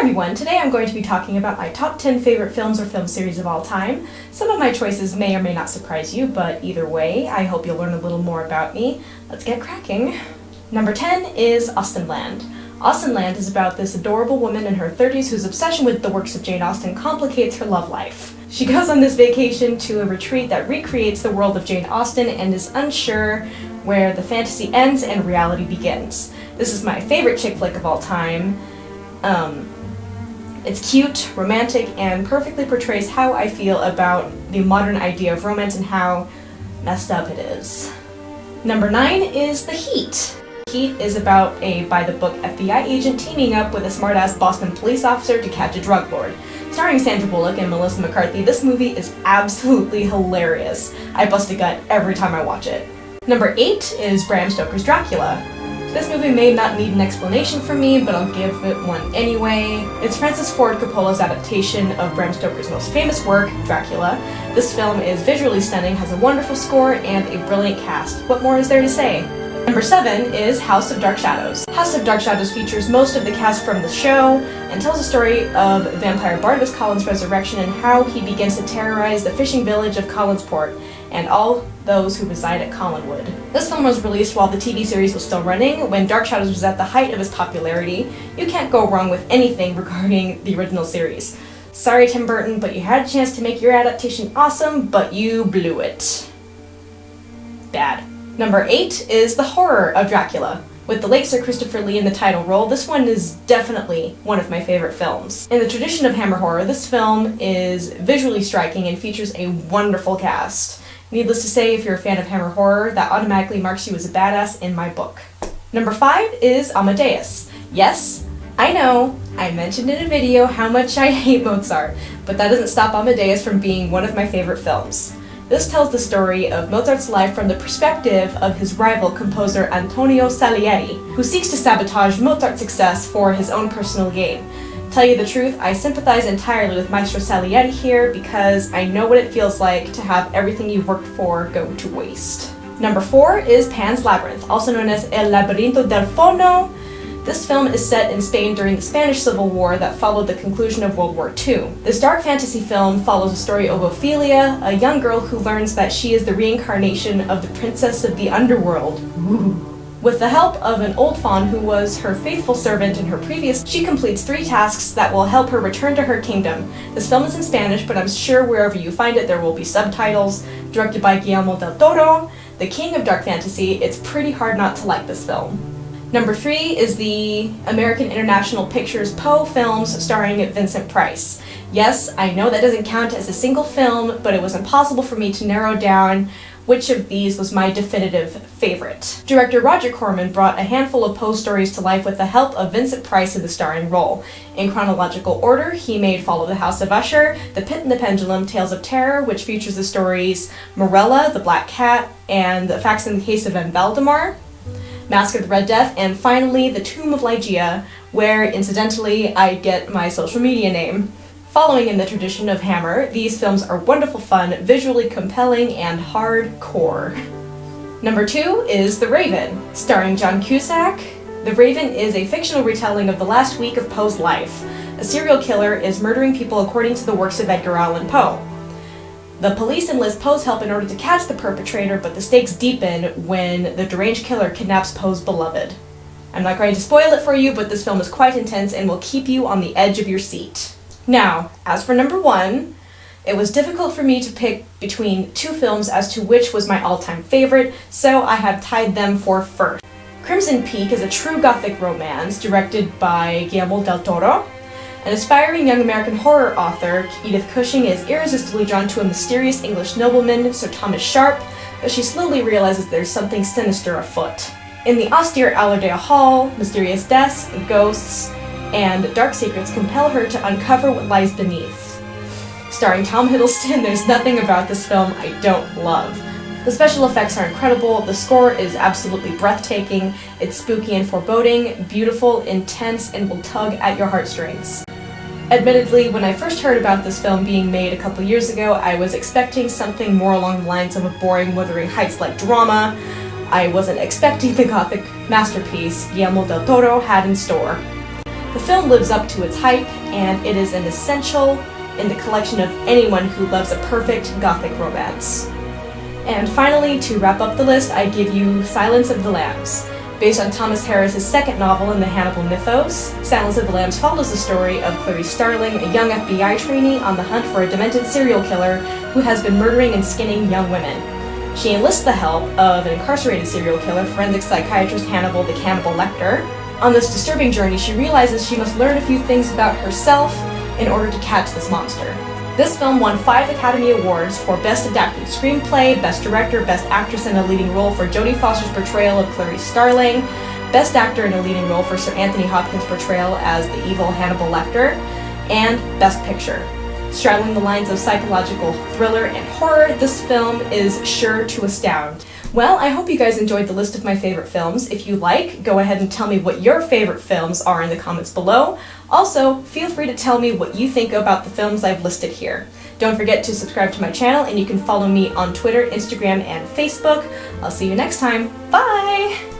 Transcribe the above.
everyone, today I'm going to be talking about my top 10 favorite films or film series of all time. Some of my choices may or may not surprise you, but either way, I hope you'll learn a little more about me. Let's get cracking. Number 10 is Austenland. Austenland is about this adorable woman in her 30s whose obsession with the works of Jane Austen complicates her love life. She goes on this vacation to a retreat that recreates the world of Jane Austen and is unsure where the fantasy ends and reality begins. This is my favorite chick flick of all time. It's cute, romantic, and perfectly portrays how I feel about the modern idea of romance and how messed up it is. Number 9 is The Heat. Heat is about a by-the-book FBI agent teaming up with a smart-ass Boston police officer to catch a drug lord. Starring Sandra Bullock and Melissa McCarthy, this movie is absolutely hilarious. I bust a gut every time I watch it. Number 8 is Bram Stoker's Dracula. This movie may not need an explanation from me, but I'll give it one anyway. It's Francis Ford Coppola's adaptation of Bram Stoker's most famous work, Dracula. This film is visually stunning, has a wonderful score, and a brilliant cast. What more is there to say? Number 7 is House of Dark Shadows. House of Dark Shadows features most of the cast from the show and tells the story of vampire Barnabas Collins' resurrection and how he begins to terrorize the fishing village of Collinsport and all those who reside at Collinwood. This film was released while the TV series was still running, when Dark Shadows was at the height of its popularity. You can't go wrong with anything regarding the original series. Sorry, Tim Burton, but you had a chance to make your adaptation awesome, but you blew it. Bad. Number 8 is The Horror of Dracula. With the late Sir Christopher Lee in the title role, this one is definitely one of my favorite films. In the tradition of Hammer horror, this film is visually striking and features a wonderful cast. Needless to say, if you're a fan of Hammer horror, that automatically marks you as a badass in my book. Number 5 is Amadeus. Yes, I know, I mentioned in a video how much I hate Mozart, but that doesn't stop Amadeus from being one of my favorite films. This tells the story of Mozart's life from the perspective of his rival composer Antonio Salieri, who seeks to sabotage Mozart's success for his own personal gain. Tell you the truth, I sympathize entirely with Maestro Salieri here because I know what it feels like to have everything you worked for go to waste. Number 4 is Pan's Labyrinth, also known as El Laberinto del Fauno. This film is set in Spain during the Spanish Civil War that followed the conclusion of World War II. This dark fantasy film follows the story of Ophelia, a young girl who learns that she is the reincarnation of the princess of the underworld. Ooh. With the help of an old faun who was her faithful servant in her previous, she completes 3 tasks that will help her return to her kingdom. This film is in Spanish, but I'm sure wherever you find it there will be subtitles. Directed by Guillermo del Toro, the king of dark fantasy, it's pretty hard not to like this film. Number 3 is the American International Pictures Poe films starring Vincent Price. Yes, I know that doesn't count as a single film, but it was impossible for me to narrow down which of these was my definitive favorite. Director Roger Corman brought a handful of Poe stories to life with the help of Vincent Price in the starring role. In chronological order, he made Follow the House of Usher, The Pit and the Pendulum, Tales of Terror, which features the stories Morella, the Black Cat, and The Facts in the Case of M. Valdemar, Mask of the Red Death, and finally The Tomb of Ligeia, where, incidentally, I get my social media name. Following in the tradition of Hammer, these films are wonderful fun, visually compelling, and hardcore. Number 2 is The Raven, starring John Cusack. The Raven is a fictional retelling of the last week of Poe's life. A serial killer is murdering people according to the works of Edgar Allan Poe. The police enlist Poe's help in order to catch the perpetrator, but the stakes deepen when the deranged killer kidnaps Poe's beloved. I'm not going to spoil it for you, but this film is quite intense and will keep you on the edge of your seat. Now, as for number 1, it was difficult for me to pick between 2 films as to which was my all-time favorite, so I have tied them for first. Crimson Peak is a true gothic romance directed by Guillermo del Toro. An aspiring young American horror author, Edith Cushing is irresistibly drawn to a mysterious English nobleman, Sir Thomas Sharp, but she slowly realizes there's something sinister afoot. In the austere Allerdale Hall, mysterious deaths, ghosts, and dark secrets compel her to uncover what lies beneath. Starring Tom Hiddleston, there's nothing about this film I don't love. The special effects are incredible, the score is absolutely breathtaking, it's spooky and foreboding, beautiful, intense, and will tug at your heartstrings. Admittedly, when I first heard about this film being made a couple years ago, I was expecting something more along the lines of a boring Wuthering Heights-like drama. I wasn't expecting the gothic masterpiece Guillermo del Toro had in store. The film lives up to its hype, and it is an essential in the collection of anyone who loves a perfect Gothic romance. And finally, to wrap up the list, I give you Silence of the Lambs. Based on Thomas Harris's second novel in the Hannibal mythos, Silence of the Lambs follows the story of Clarice Starling, a young FBI trainee on the hunt for a demented serial killer who has been murdering and skinning young women. She enlists the help of an incarcerated serial killer, forensic psychiatrist Hannibal the Cannibal Lecter. On this disturbing journey, she realizes she must learn a few things about herself in order to catch this monster. This film won 5 Academy Awards for Best Adapted Screenplay, Best Director, Best Actress in a Leading Role for Jodie Foster's portrayal of Clarice Starling, Best Actor in a Leading Role for Sir Anthony Hopkins' portrayal as the evil Hannibal Lecter, and Best Picture. Straddling the lines of psychological thriller and horror, this film is sure to astound. Well, I hope you guys enjoyed the list of my favorite films. If you like, go ahead and tell me what your favorite films are in the comments below. Also, feel free to tell me what you think about the films I've listed here. Don't forget to subscribe to my channel, and you can follow me on Twitter, Instagram, and Facebook. I'll see you next time. Bye!